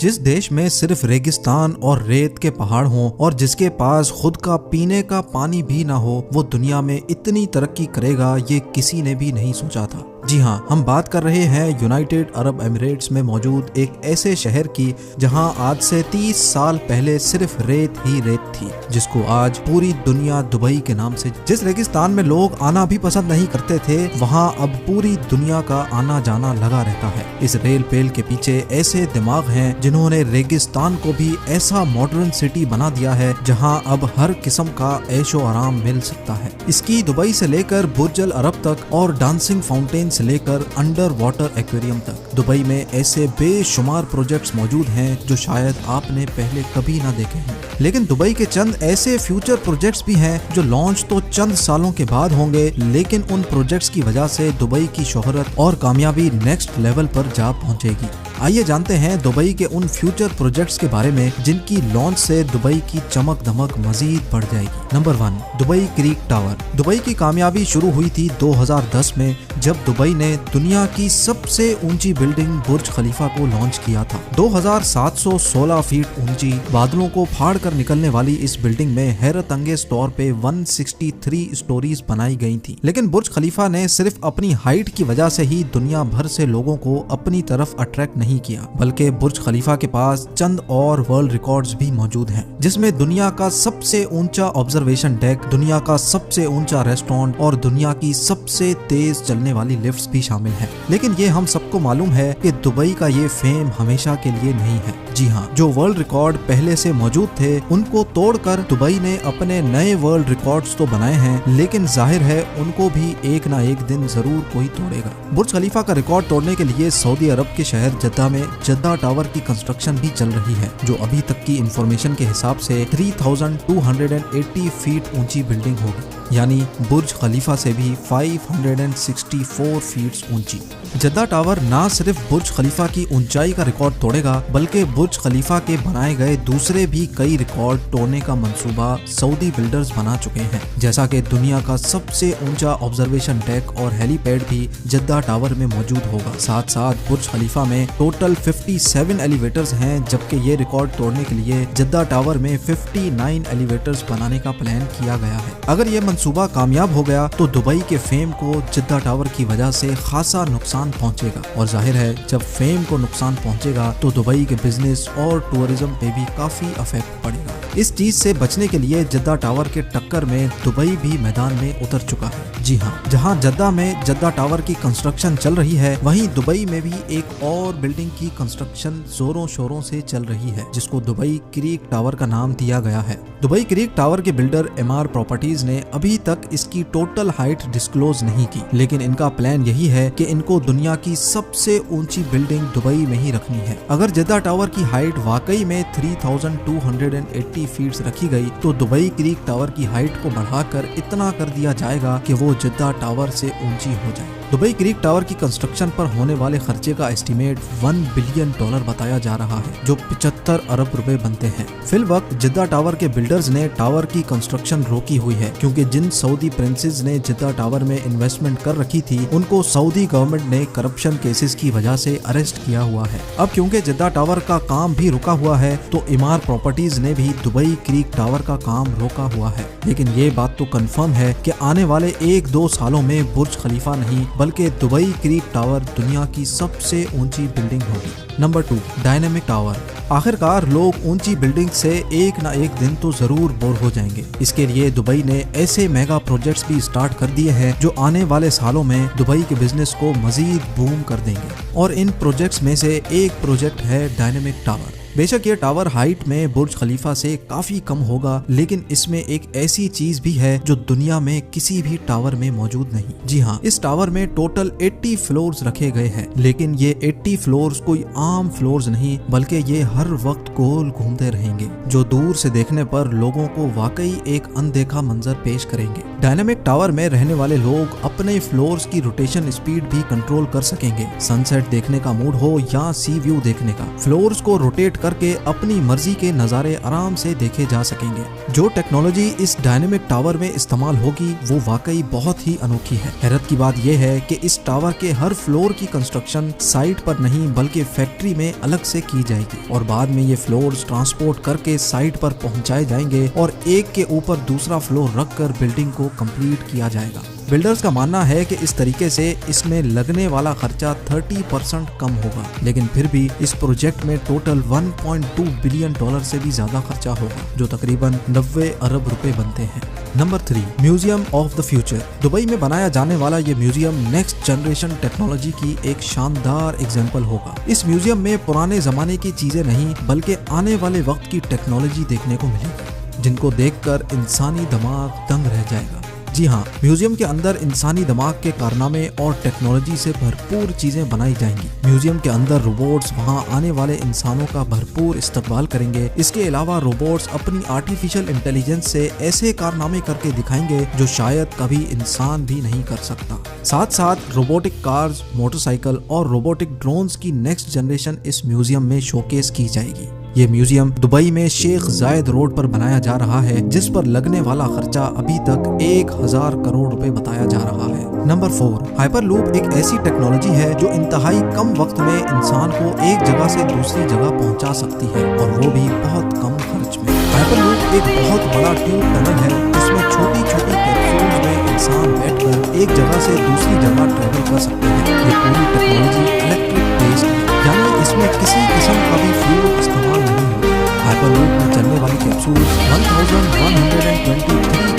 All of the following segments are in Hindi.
जिस देश में सिर्फ रेगिस्तान और रेत के पहाड़ हों और जिसके पास खुद का पीने का पानी भी ना हो, वो दुनिया में इतनी तरक्की करेगा ये किसी ने भी नहीं सोचा था। जी हाँ, हम बात कर रहे हैं यूनाइटेड अरब एमिरेट्स में मौजूद एक ऐसे शहर की जहां आज से 30 साल पहले सिर्फ रेत ही रेत थी, जिसको आज पूरी दुनिया दुबई के नाम से, जिस रेगिस्तान में लोग आना भी पसंद नहीं करते थे, वहां अब पूरी दुनिया का आना जाना लगा रहता है। इस रेल पेल के पीछे ऐसे दिमाग हैं जिन्होंने रेगिस्तान को भी ऐसा मॉडर्न सिटी बना दिया है जहां अब हर किस्म का ऐशो आराम मिल सकता है। इसकी दुबई से लेकर बुर्ज अल अरब तक और डांसिंग फाउंटेन से लेकर अंडर वाटर एक्वेरियम तक दुबई में ऐसे बेशुमार प्रोजेक्ट्स मौजूद हैं जो शायद आपने पहले कभी ना देखे हैं। लेकिन दुबई के चंद ऐसे फ्यूचर प्रोजेक्ट्स भी हैं जो लॉन्च तो चंद सालों के बाद होंगे, लेकिन उन प्रोजेक्ट्स की वजह से दुबई की शोहरत और कामयाबी नेक्स्ट लेवल पर जा पहुंचेगी। आइए जानते हैं दुबई के उन फ्यूचर प्रोजेक्ट्स के बारे में जिनकी लॉन्च से दुबई की चमक धमक मजीद बढ़ जाएगी। Number 1, Dubai creek tower. Dubai की कामयाबी शुरू हुई थी 2010 में जब दुबई ने दुनिया की सबसे ऊंची बिल्डिंग बुर्ज खलीफा को लॉन्च किया था। 2716 फीट ऊंची, बादलों को फाड़ कर निकलने वाली इस बिल्डिंग में हैरत अंगेज तौर पे 163 स्टोरीज बनाई गई थी। लेकिन बुर्ज खलीफा ने सिर्फ अपनी हाइट की वजह से ही दुनिया भर से लोगों को अपनी तरफ अट्रैक्ट नहीं किया, बल्कि बुर्ज खलीफा के पास चंद और वर्ल्ड रिकॉर्ड्स भी मौजूद हैं, जिसमें दुनिया का सबसे ऊंचा ऑब्जर्वेशन डेक, दुनिया का सबसे ऊंचा रेस्टोरेंट और दुनिया की सबसे तेज चलने वाली लिफ्ट्स भी शामिल हैं। लेकिन ये हम सबको मालूम है कि दुबई का ये फेम हमेशा के लिए नहीं है। जी हाँ, जो वर्ल्ड रिकॉर्ड पहले से मौजूद थे उनको तोड़कर दुबई ने अपने नए वर्ल्ड रिकॉर्ड्स तो बनाए हैं, लेकिन जाहिर है उनको भी एक ना एक दिन जरूर कोई तोड़ेगा। बुर्ज खलीफा का रिकॉर्ड तोड़ने के लिए सऊदी अरब के शहर जद्दा में जद्दा टावर की कंस्ट्रक्शन भी चल रही है, जो अभी तक की इंफॉर्मेशन के हिसाब से 3280 फीट ऊंची बिल्डिंग होगी, यानी बुर्ज खलीफा से भी 564 फीट ऊंची। जद्दा टावर ना सिर्फ बुर्ज खलीफा की ऊंचाई का रिकॉर्ड तोड़ेगा, बल्कि बुर्ज खलीफा के बनाए गए दूसरे भी कई रिकॉर्ड तोड़ने का मंसूबा सऊदी बिल्डर्स बना चुके हैं, जैसा कि दुनिया का सबसे ऊंचा ऑब्जर्वेशन डेक और हेलीपैड भी जद्दा टावर में मौजूद होगा। साथ साथ बुर्ज खलीफा में टोटल 57 एलिवेटर्स हैं, जबकि ये रिकॉर्ड तोड़ने के लिए जद्दा टावर में 59 एलिवेटर्स बनाने का प्लान किया गया है। अगर ये मंसूबा कामयाब हो गया तो दुबई के फेम को जद्दा टावर की वजह से खासा नुकसान पहुंचेगा, और जाहिर है जब फेम को नुकसान पहुंचेगा तो दुबई के बिजनेस और टूरिज्म पे भी काफी इफेक्ट पड़ेगा। इस चीज से बचने के लिए जद्दा टावर के टक्कर में दुबई भी मैदान में उतर चुका है। जी हाँ, जहाँ जद्दा में जद्दा टावर की कंस्ट्रक्शन चल रही है, वहीं दुबई में भी एक और बिल्डिंग की कंस्ट्रक्शन जोरों शोरों से चल रही है, जिसको दुबई क्रीक टावर का नाम दिया गया है। दुबई क्रीक टावर के बिल्डर एमआर प्रॉपर्टीज ने अभी तक इसकी टोटल हाइट डिस्क्लोज नहीं की, लेकिन इनका प्लान यही है कि इनको दुनिया की सबसे ऊंची बिल्डिंग दुबई में ही रखनी है। अगर जद्दा टावर की हाइट वाकई में 3280 फीट रखी गई तो दुबई क्रीक टावर की हाइट को बढ़ाकर इतना कर दिया जाएगा कि वो जद्दा टावर से ऊंची हो जाए। दुबई क्रीक टावर की कंस्ट्रक्शन पर होने वाले खर्चे का एस्टीमेट $1 बिलियन बताया जा रहा है, जो 75 अरब रुपए बनते हैं। फिल वक्त जद्दा टावर के बिल्डर्स ने टावर की कंस्ट्रक्शन रोकी हुई है, क्योंकि जिन सऊदी प्रिंसेस ने जद्दा टावर में इन्वेस्टमेंट कर रखी थी उनको सऊदी गवर्नमेंट ने करप्शन केसेस की वजह से अरेस्ट किया हुआ है। अब क्योंकि जद्दा टावर का काम भी रुका हुआ है तो एमआर प्रॉपर्टीज ने भी दुबई क्रीक टावर का काम रोका हुआ है। लेकिन ये बात तो कंफर्म है कि आने वाले 1-2 सालों में बुर्ज खलीफा नहीं बल्कि दुबई क्रीक टावर दुनिया की सबसे ऊंची बिल्डिंग होगी। Number 2, dynamic tower. आखिरकार लोग ऊंची बिल्डिंग से एक ना एक दिन तो जरूर बोर हो जाएंगे। इसके लिए दुबई ने ऐसे मेगा प्रोजेक्ट्स भी स्टार्ट कर दिए हैं जो आने वाले सालों में दुबई के बिजनेस को मजीद बूम कर देंगे, और इन प्रोजेक्ट्स में से एक प्रोजेक्ट है डायनेमिक टावर। बेशक ये टावर हाइट में बुर्ज खलीफा से काफी कम होगा, लेकिन इसमें एक ऐसी चीज भी है जो दुनिया में किसी भी टावर में मौजूद नहीं। जी हाँ, इस टावर में टोटल 80 फ्लोर्स रखे गए हैं, लेकिन ये 80 फ्लोर्स कोई आम फ्लोर्स नहीं, बल्कि ये हर वक्त गोल घूमते रहेंगे, जो दूर से देखने पर लोगों को वाकई एक अनदेखा मंजर पेश करेंगे। डायनामिक टावर में रहने वाले लोग अपने फ्लोर्स की रोटेशन स्पीड भी कंट्रोल कर सकेंगे। सनसेट देखने का मूड हो या सी व्यू देखने का, फ्लोर्स को रोटेट करके अपनी मर्जी के नज़ारे आराम से देखे जा सकेंगे। जो टेक्नोलॉजी इस डायनामिक टावर में इस्तेमाल होगी वो वाकई बहुत ही अनोखी है। हैरत की बात यह है कि इस टावर के हर फ्लोर की कंस्ट्रक्शन साइट पर नहीं बल्कि फैक्ट्री में अलग से की जाएगी और बाद में ये फ्लोर्स ट्रांसपोर्ट करके साइट पर पहुंचाए जाएंगे और एक के ऊपर दूसरा फ्लोर रखकर बिल्डिंग को कंप्लीट किया जाएगा। बिल्डर्स का मानना है कि इस तरीके से इसमें लगने वाला खर्चा 30% कम होगा, लेकिन फिर भी इस प्रोजेक्ट में टोटल 1.2 बिलियन डॉलर से भी ज्यादा खर्चा होगा, जो तकरीबन 90 अरब रुपए बनते हैं। Number 3, museum of the future. Dubai में बनाया जाने वाला ये म्यूजियम नेक्स्ट जनरेशन टेक्नोलॉजी की एक शानदार एग्जाम्पल होगा। इस म्यूजियम में पुराने जमाने की चीजें नहीं बल्कि आने वाले वक्त की टेक्नोलॉजी देखने को मिलेगी, जिनको देखकर इंसानी दिमाग दंग रह जाएगा। जी हाँ, म्यूजियम के अंदर इंसानी दिमाग के कारनामे और टेक्नोलॉजी से भरपूर चीजें बनाई जाएंगी। म्यूजियम के अंदर रोबोट्स वहाँ आने वाले इंसानों का भरपूर इस्तकबाल करेंगे। इसके अलावा रोबोट्स अपनी आर्टिफिशियल इंटेलिजेंस से ऐसे कारनामे करके दिखाएंगे जो शायद कभी इंसान भी नहीं कर सकता। साथ साथ रोबोटिक कार्स, मोटरसाइकिल और रोबोटिक ड्रोन्स की नेक्स्ट जनरेशन इस म्यूजियम में शोकेस की जाएगी। ये म्यूजियम दुबई में शेख जायद रोड पर बनाया जा रहा है, जिस पर लगने वाला खर्चा अभी तक 1000 करोड़ रुपए बताया जा रहा है। नंबर 4, हाइपरलूप एक ऐसी टेक्नोलॉजी है जो इंतहाई कम वक्त में इंसान को एक जगह से दूसरी जगह पहुंचा सकती है और वो भी बहुत कम खर्च में। हाइपरलूप एक बहुत बड़ा ट्यूब टनल है जिसमें छोटी छोटी कैप्सूल्स में इंसान बैठकर एक जगह से दूसरी जगह ट्रेवल कर सकते हैं। ये पूरी टेक्नोलॉजी इलेक्ट्रिक बेस्ड है, यानी इसमें किसी किस्म का भी फ्यूल इस्तेमाल नहीं होगा। हाइपरलूप में चलने वाली कैप्सूल्स 1123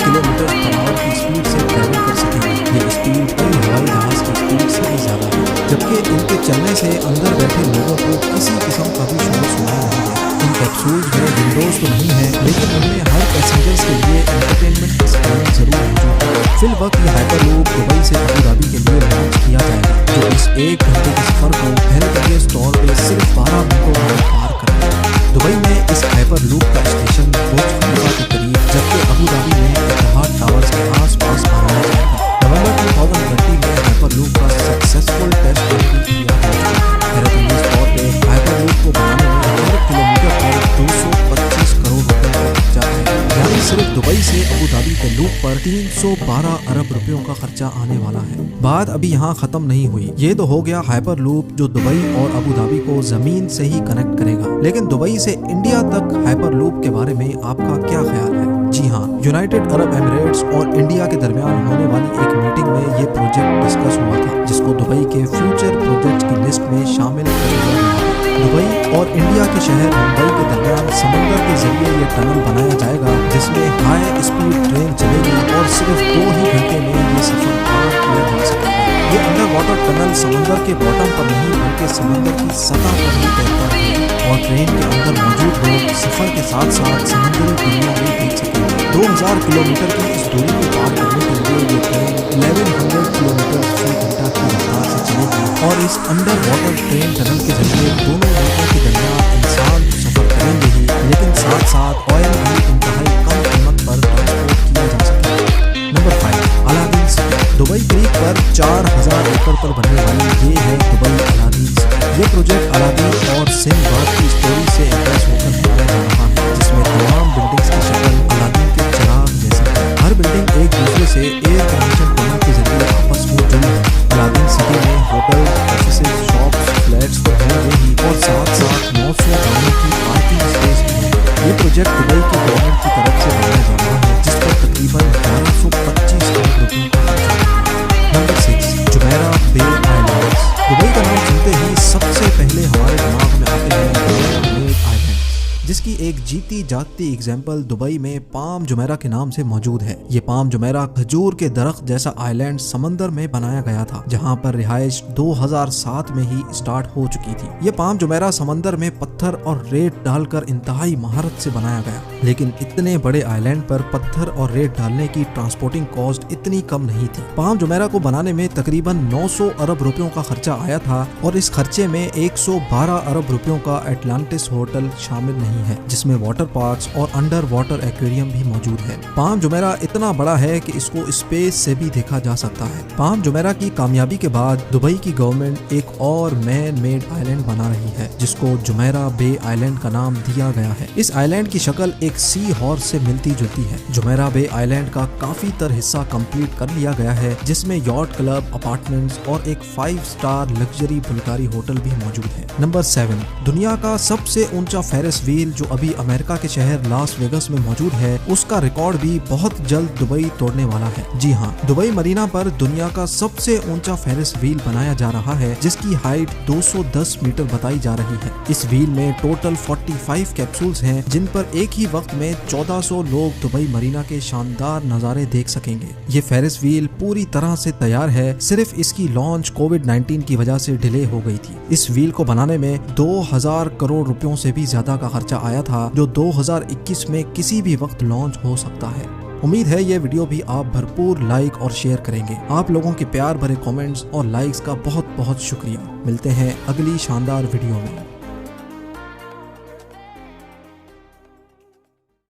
किलोमीटर पर आवर की स्पीड से ट्रैवल कर सकेंगी। ये स्पीड कई हवाई जहाज की स्पीड से भी ज्यादा है, जबकि इनके चलने से अंदर बैठे लोगों को किसी किस्म का भी शोर सुनाई नहीं देगा। इन कैप्सूल्स में विंडोज तो नहीं है, लेकिन उनमें हर पैसेंजर्स के लिए एंटरटेनमेंट एक्सपीरियंस जरूर मौजूद है। फिलवक्त ये हाइपरलूप दुबई से अबू धाबी के लिए लॉन्च किया जाएगा, जो इस 1 घंटे के सफर को हेलिकॉप्टर तौर पे सिर्फ 12 मिनटों में पार करेगा। दुबई में इस हाइपरलूप का स्टेशन बुर्ज खलीफा के करीब, जबकि अबू धाबी में इतिहाद टावर्स के आसपास बनाया जाएगा। नवंबर 2020 में हाइपरलूप का सक्सेसफुल टेस्ट भी किया गया। हैरतअंगेज तौर पे हाइपरलूप को बनाने में हर किलोमीटर पर 225 करोड़ रुपए का खर्चा है, यानी सिर्फ दुबई से अबू धाबी के लूप पर 312 अरब रुपयों का खर्चा आने वाला है। बात अभी यहाँ खत्म नहीं हुई। ये तो हो गया हाइपरलूप जो दुबई और अबू धाबी को जमीन से ही कनेक्ट करेगा, लेकिन दुबई से इंडिया तक हाइपरलूप के बारे में आपका क्या ख्याल है? जी हाँ, यूनाइटेड अरब एमिरेट्स और इंडिया के दरमियान होने वाली एक मीटिंग में ये प्रोजेक्ट डिस्कस हुआ था, जिसको दुबई के फ्यूचर प्रोजेक्ट्स की लिस्ट में शामिल कर लिया गया है। दुबई और इंडिया के शहर मुंबई के दरमियान समंदर के जरिए ये टनल बनाया जाएगा, जिसमें हाई स्पीड ट्रेन चलेगी और सिर्फ 2 ही घंटे में ये सफर पार किया जा सकेगा। ये अंडर वाटर टनल समंदर के बॉटम पर नहीं बल्कि समंदर की सतह पर ही तैरता है और ट्रेन के अंदर मौजूद लोग सफर के साथ साथ समुद्री दुनिया भी देख सकेंगे। 2000 किलोमीटर की इस दूरी को पार करने के लिए ये ट्रेन 1100 किलोमीटर फी घंटा की रफ्तार से चलेगी और इस अंडर वाटर ट्रेन टनल के जरिए दोनों मुल्कों के दरमियान इंसान सफर करेंगे ही, लेकिन साथ साथ ऑयल भी इंतहाई कम कीमत पर ट्रांसपोर्ट किया जा सकेगा। Number 5, Aladdin city. Dubai creek पर 4000 एकड़ पर बनने वाली ये है दुबई अलादीन सिटी। ये प्रोजेक्ट अलादीन और सिंदबाद की स्टोरी से इम्प्रेस होकर बनाया जा रहा है, जिसमें तमाम बिल्डिंग्स की शक्ल अलादीन के चिराग जैसी है। हर बिल्डिंग एक दूसरे से एयर कंडीशन टनल के जरिए आपस में जुड़ी है। अलादीन सिटी में होटल, ऑफिसेज, शॉप्स, फ्लैट्स तो होंगे ही और साथ साथ 900 गाड़ियों की पार्किंग स्पेस भी है। ये प्रोजेक्ट दुबई की गवर्नमेंट की तरफ से बनाया जा रहा है, जिस पर तकरीबन 1225 करोड़ रुपयों का खर्चा है। नंबर 6, जुमेरा बे आइलैंड्स। दुबई का नाम सुनते ही सबसे पहले हमारे दिमाग में आते हैं बे आइलैंड्स, जिसकी एक जीती जागती एग्जाम्पल दुबई में पाम जुमेरा के नाम से मौजूद है। ये पाम जुमेरा खजूर के दरख्त जैसा आइलैंड समंदर में बनाया गया था, जहाँ पर रिहाइश 2007 में ही स्टार्ट हो चुकी थी। ये पाम जुमेरा समंदर में पत्थर और रेत डालकर इंतहाई महारत से बनाया गया, लेकिन इतने बड़े आइलैंड पर पत्थर और रेत डालने की ट्रांसपोर्टिंग कॉस्ट इतनी कम नहीं थी। पाम जुमेरा को बनाने में तकरीबन 900 अरब रुपयों का खर्चा आया था और इस खर्चे में 112 अरब रुपयों का एटलांटिस होटल शामिल नहीं नहीं है, जिसमें वाटर पार्क्स और अंडर वाटर एक्वेरियम भी मौजूद है। पाम जुमेरा इतना बड़ा है कि इसको स्पेस से भी देखा जा सकता है। पाम जुमेरा की कामयाबी के बाद दुबई की गवर्नमेंट एक और मैन मेड आइलैंड बना रही है, जिसको जुमेरा बे आइलैंड का नाम दिया गया है। इस आइलैंड की शक्ल एक सी हॉर्स से मिलती जुलती है। जुमेरा बे आइलैंड का काफी तर हिस्सा कंप्लीट कर लिया गया है, जिसमें यॉट क्लब, अपार्टमेंट्स और एक 5 स्टार लग्जरी बुल्गारी होटल भी मौजूद है। नंबर 7, दुनिया का सबसे ऊंचा फेरिस व्हील जो अभी अमेरिका के शहर लास वेगस में मौजूद है, उसका रिकॉर्ड भी बहुत जल्द दुबई तोड़ने वाला है। जी हाँ, दुबई मरीना पर दुनिया का सबसे ऊंचा फेरिस व्हील बनाया जा रहा है, जिसकी हाइट 210 मीटर बताई जा रही है। इस व्हील में टोटल 45 कैप्सूल्स हैं, जिन पर एक ही वक्त में 1400 लोग दुबई मरीना के शानदार नजारे देख सकेंगे। ये फेरिस व्हील पूरी तरह से तैयार है, सिर्फ इसकी लॉन्च कोविड-19 की वजह से डिले हो गई थी। इस व्हील को बनाने में 2000 करोड़ रुपयों से भी ज्यादा का खर्चा आया था, जो 2021 में किसी भी वक्त लॉन्च हो सकता है। उम्मीद है ये वीडियो भी आप भरपूर लाइक और शेयर करेंगे। आप लोगों के प्यार भरे कमेंट्स और लाइक्स का बहुत बहुत शुक्रिया। मिलते हैं अगली शानदार वीडियो में।